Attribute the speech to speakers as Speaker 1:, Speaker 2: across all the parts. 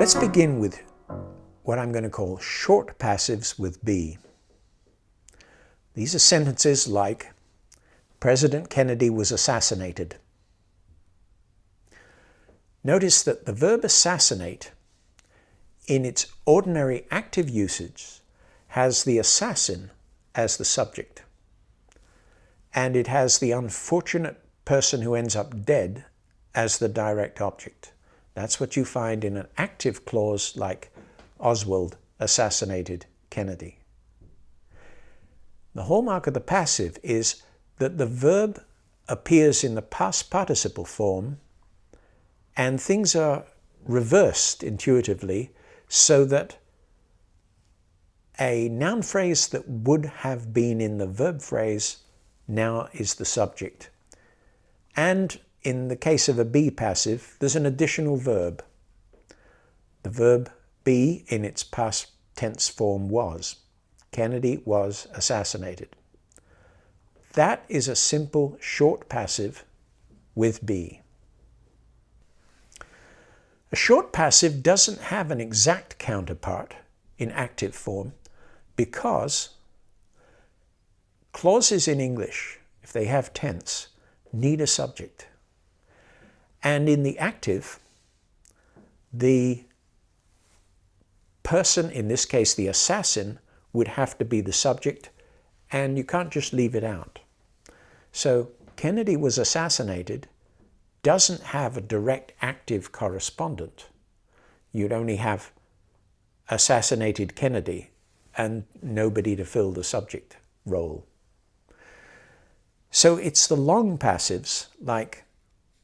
Speaker 1: Let's begin with what I'm going to call short passives with be. These are sentences like, President Kennedy was assassinated. Notice that the verb assassinate, in its ordinary active usage, has the assassin as the subject. And it has the unfortunate person who ends up dead as the direct object. That's what you find in an active clause like Oswald assassinated Kennedy. The hallmark of the passive is that the verb appears in the past participle form and things are reversed intuitively so that a noun phrase that would have been in the verb phrase now is the subject. And in the case of a be passive, there's an additional verb. The verb be in its past tense form was. Kennedy was assassinated. That is a simple short passive with be. A short passive doesn't have an exact counterpart in active form because clauses in English, if they have tense, need a subject. And in the active, the person, in this case the assassin, would have to be the subject, and you can't just leave it out. So Kennedy was assassinated doesn't have a direct active correspondent. You'd only have assassinated Kennedy and nobody to fill the subject role. So it's the long passives, like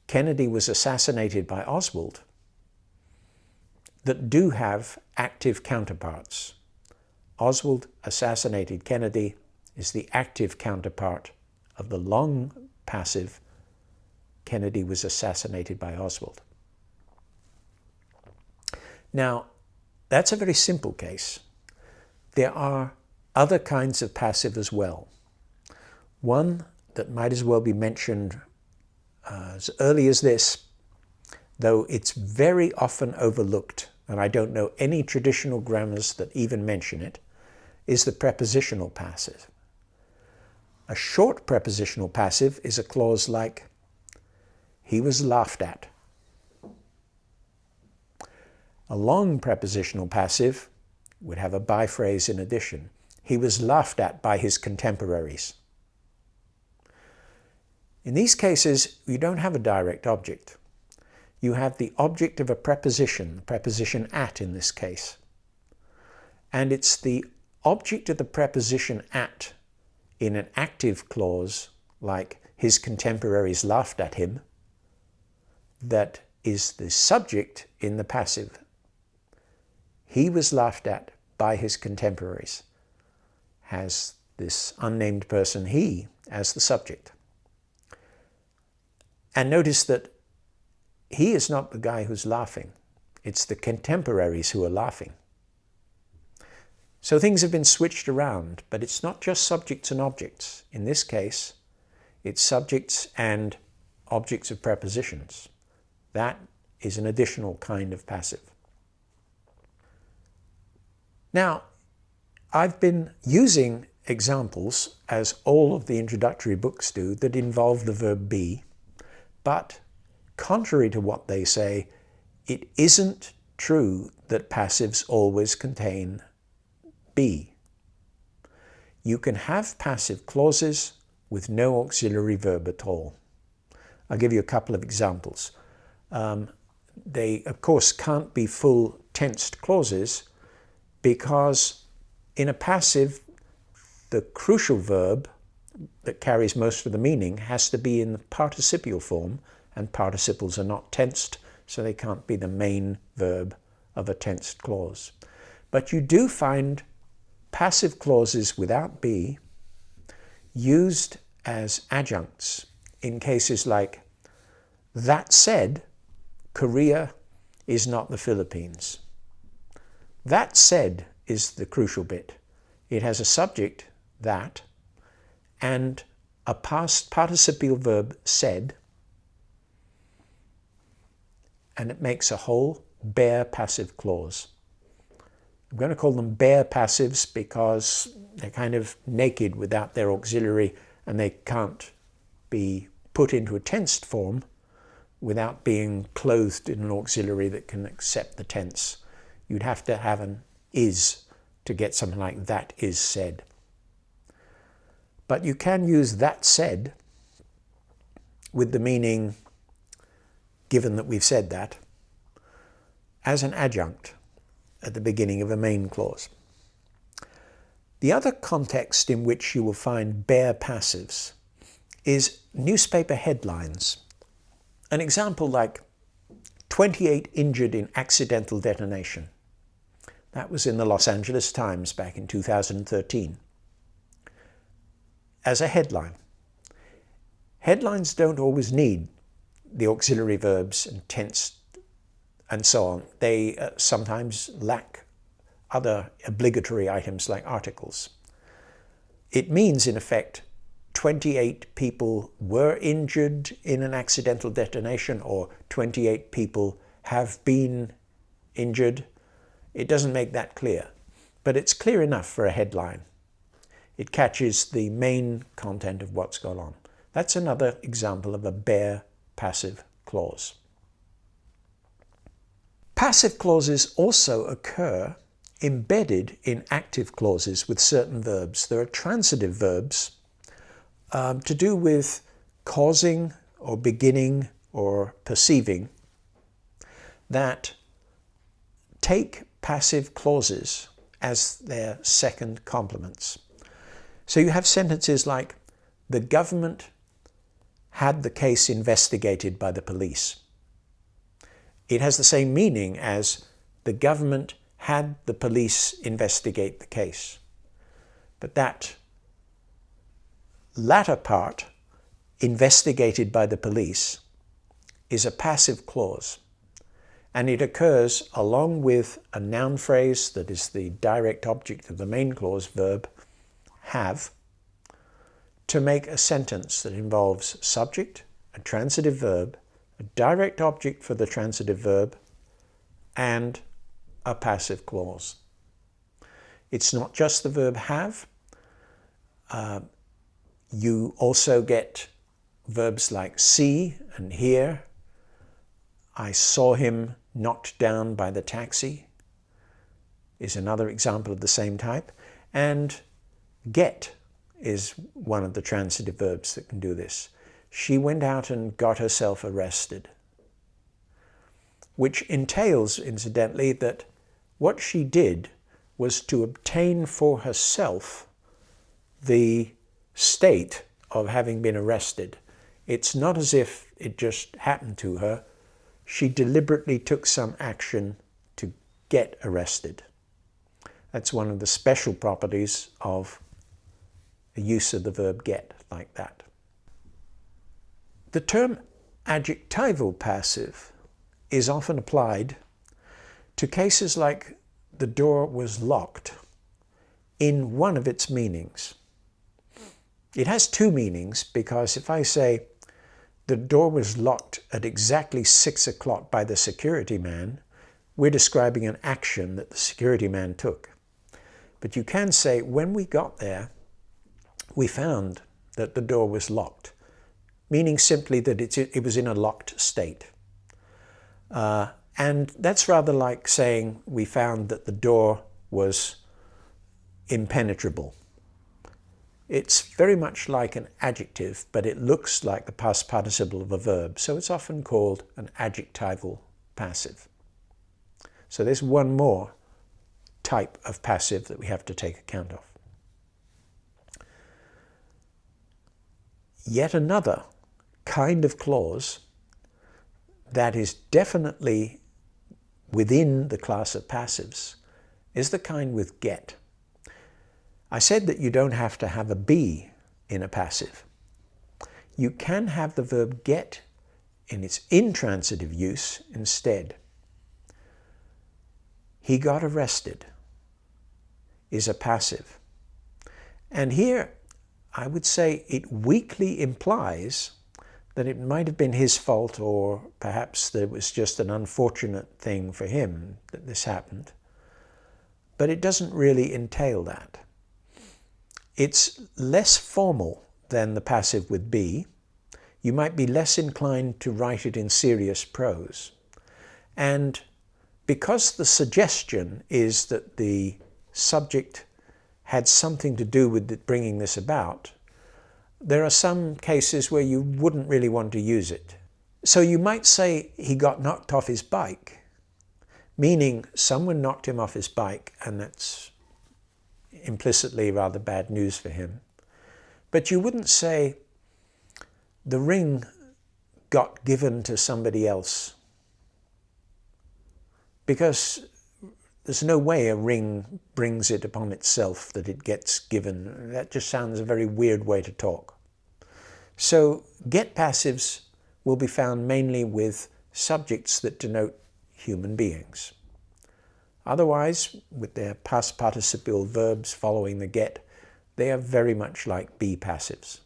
Speaker 1: Kennedy was assassinated by Oswald, that do have active counterparts. Oswald assassinated Kennedy is the active counterpart of the long passive, Kennedy was assassinated by Oswald. Now, that's a very simple case. There are other kinds of passive as well. One that might as well be mentioned as early as this, though it's very often overlooked, and I don't know any traditional grammars that even mention it, is the prepositional passive. A short prepositional passive is a clause like, he was laughed at. A long prepositional passive would have a by phrase in addition. He was laughed at by his contemporaries. In these cases, you don't have a direct object. You have the object of a preposition at in this case. And it's the object of the preposition at in an active clause, like his contemporaries laughed at him, that is the subject in the passive. He was laughed at by his contemporaries, has this unnamed person he as the subject. And notice that he is not the guy who's laughing. It's the contemporaries who are laughing. So things have been switched around, but it's not just subjects and objects. In this case, it's subjects and objects of prepositions. That is an additional kind of passive. Now, I've been using examples, as all of the introductory books do, that involve the verb be, but contrary to what they say, it isn't true that passives always contain be. You can have passive clauses with no auxiliary verb at all. I'll give you a couple of examples. They, of course, can't be full tensed clauses because in a passive, the crucial verb that carries most of the meaning has to be in the participial form, and participles are not tensed, so they can't be the main verb of a tensed clause. But you do find passive clauses without be used as adjuncts in cases like, that said, Korea is not the Philippines. That said is the crucial bit. It has a subject, that, and a past participial verb, said, and it makes a whole bare passive clause. I'm going to call them bare passives because they're kind of naked without their auxiliary, and they can't be put into a tensed form without being clothed in an auxiliary that can accept the tense. You'd have to have an is to get something like that is said. But you can use that said with the meaning, given that we've said that, as an adjunct at the beginning of a main clause. The other context in which you will find bare passives is newspaper headlines. An example like 28 injured in accidental detonation. That was in the Los Angeles Times back in 2013. As a headline. Headlines don't always need the auxiliary verbs and tense and so on. They sometimes lack other obligatory items like articles. It means, in effect, 28 people were injured in an accidental detonation, or 28 people have been injured. It doesn't make that clear, but it's clear enough for a headline. It catches the main content of what's going on. That's another example of a bare passive clause. Passive clauses also occur embedded in active clauses with certain verbs. There are transitive verbs to do with causing or beginning or perceiving that take passive clauses as their second complements. So you have sentences like, the government had the case investigated by the police. It has the same meaning as the government had the police investigate the case. But that latter part, investigated by the police, is a passive clause. And it occurs along with a noun phrase that is the direct object of the main clause verb, have, to make a sentence that involves subject, a transitive verb, a direct object for the transitive verb, and a passive clause. It's not just the verb have. You also get verbs like see and hear. I saw him knocked down by the taxi is another example of the same type. And get is one of the transitive verbs that can do this. She went out and got herself arrested, which entails, incidentally, that what she did was to obtain for herself the state of having been arrested. It's not as if it just happened to her. She deliberately took some action to get arrested. That's one of the special properties of the use of the verb get like that. The term adjectival passive is often applied to cases like the door was locked in one of its meanings. It has two meanings, because if I say the door was locked at exactly 6 o'clock by the security man, we're describing an action that the security man took. But you can say, when we got there, we found that the door was locked, meaning simply that it was in a locked state. And that's rather like saying we found that the door was impenetrable. It's very much like an adjective, but it looks like the past participle of a verb, so it's often called an adjectival passive. So there's one more type of passive that we have to take account of. Yet another kind of clause that is definitely within the class of passives is the kind with get. I said that you don't have to have a be in a passive. You can have the verb get in its intransitive use instead. He got arrested is a passive. And here I would say it weakly implies that it might have been his fault, or perhaps that it was just an unfortunate thing for him that this happened. But it doesn't really entail that. It's less formal than the passive with be. You might be less inclined to write it in serious prose. And because the suggestion is that the subject had something to do with bringing this about, there are some cases where you wouldn't really want to use it. So you might say he got knocked off his bike, meaning someone knocked him off his bike, and that's implicitly rather bad news for him. But you wouldn't say the ring got given to somebody else, because there's no way a ring brings it upon itself that it gets given. That just sounds a very weird way to talk. So get passives will be found mainly with subjects that denote human beings. Otherwise, with their past participial verbs following the get, they are very much like be passives.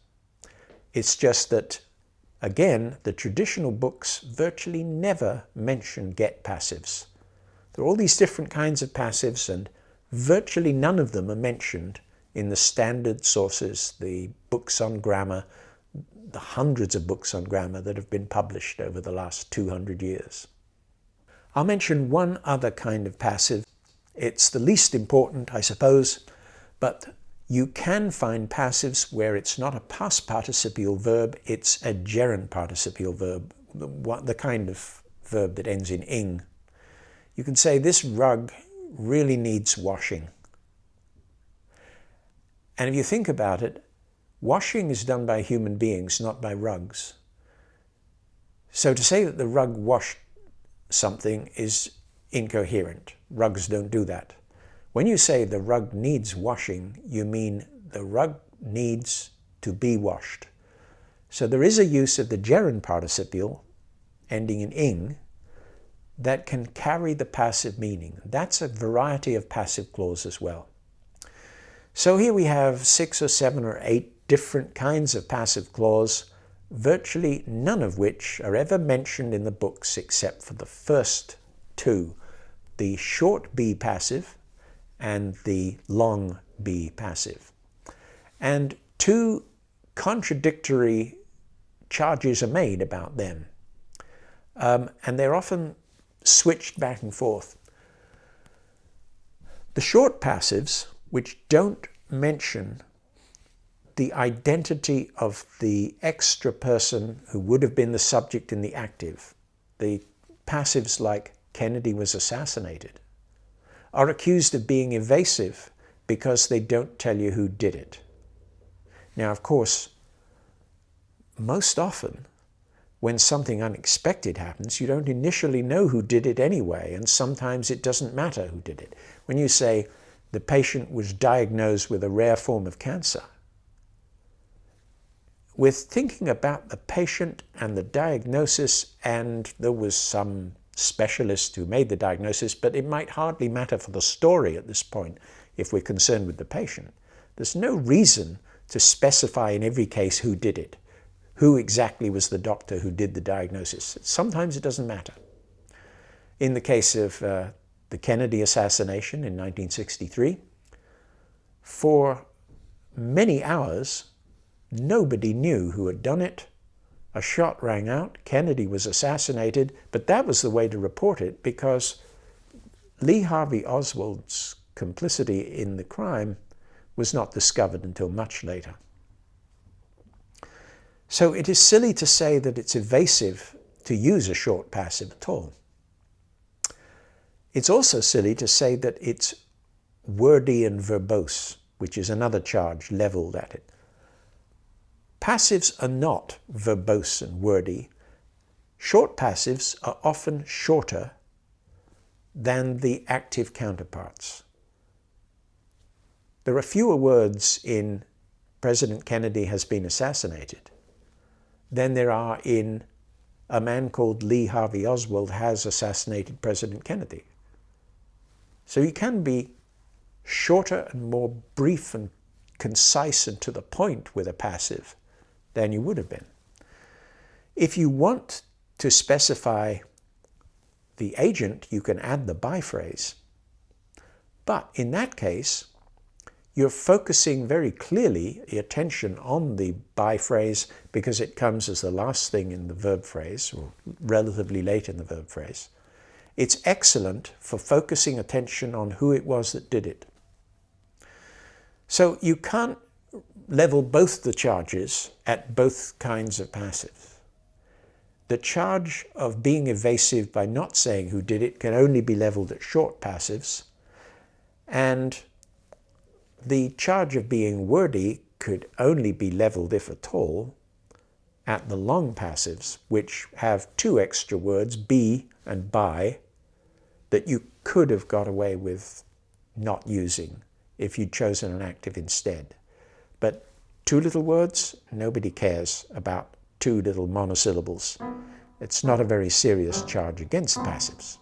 Speaker 1: It's just that, again, the traditional books virtually never mention get passives. There are all these different kinds of passives, and virtually none of them are mentioned in the standard sources, the books on grammar, the hundreds of books on grammar that have been published over the last 200 years. I'll mention one other kind of passive. It's the least important, I suppose, but you can find passives where it's not a past participial verb, it's a gerund participial verb, the kind of verb that ends in ing. You can say, this rug really needs washing. And if you think about it, washing is done by human beings, not by rugs. So to say that the rug washed something is incoherent. Rugs don't do that. When you say the rug needs washing, you mean the rug needs to be washed. So there is a use of the gerund participial ending in ing that can carry the passive meaning. That's a variety of passive clause as well. So here we have 6 or 7 or 8 different kinds of passive clause, virtually none of which are ever mentioned in the books except for the first 2, the short be passive and the long be passive. And 2 contradictory charges are made about them. And they're often switched back and forth. The short passives, which don't mention the identity of the extra person who would have been the subject in the active, the passives like Kennedy was assassinated, are accused of being evasive because they don't tell you who did it. Now, of course, most often, when something unexpected happens, you don't initially know who did it anyway, and sometimes it doesn't matter who did it. When you say the patient was diagnosed with a rare form of cancer, we're thinking about the patient and the diagnosis, and there was some specialist who made the diagnosis, but it might hardly matter for the story at this point if we're concerned with the patient. There's no reason to specify in every case who did it. Who exactly was the doctor who did the diagnosis? Sometimes it doesn't matter. In the case of the Kennedy assassination in 1963, for many hours, nobody knew who had done it. A shot rang out, Kennedy was assassinated, but that was the way to report it because Lee Harvey Oswald's complicity in the crime was not discovered until much later. So it is silly to say that it's evasive to use a short passive at all. It's also silly to say that it's wordy and verbose, which is another charge leveled at it. Passives are not verbose and wordy. Short passives are often shorter than the active counterparts. There are fewer words in President Kennedy has been assassinated than there are in a man called Lee Harvey Oswald has assassinated President Kennedy. So you can be shorter and more brief and concise and to the point with a passive than you would have been. If you want to specify the agent, you can add the by phrase. But in that case, you're focusing very clearly your attention on the by phrase because it comes as the last thing in the verb phrase, or relatively late in the verb phrase. It's excellent for focusing attention on who it was that did it. So you can't level both the charges at both kinds of passives. The charge of being evasive by not saying who did it can only be leveled at short passives, and the charge of being wordy could only be leveled, if at all, at the long passives, which have two extra words, be and by, that you could have got away with not using if you'd chosen an active instead. But two little words, nobody cares about two little monosyllables. It's not a very serious charge against passives.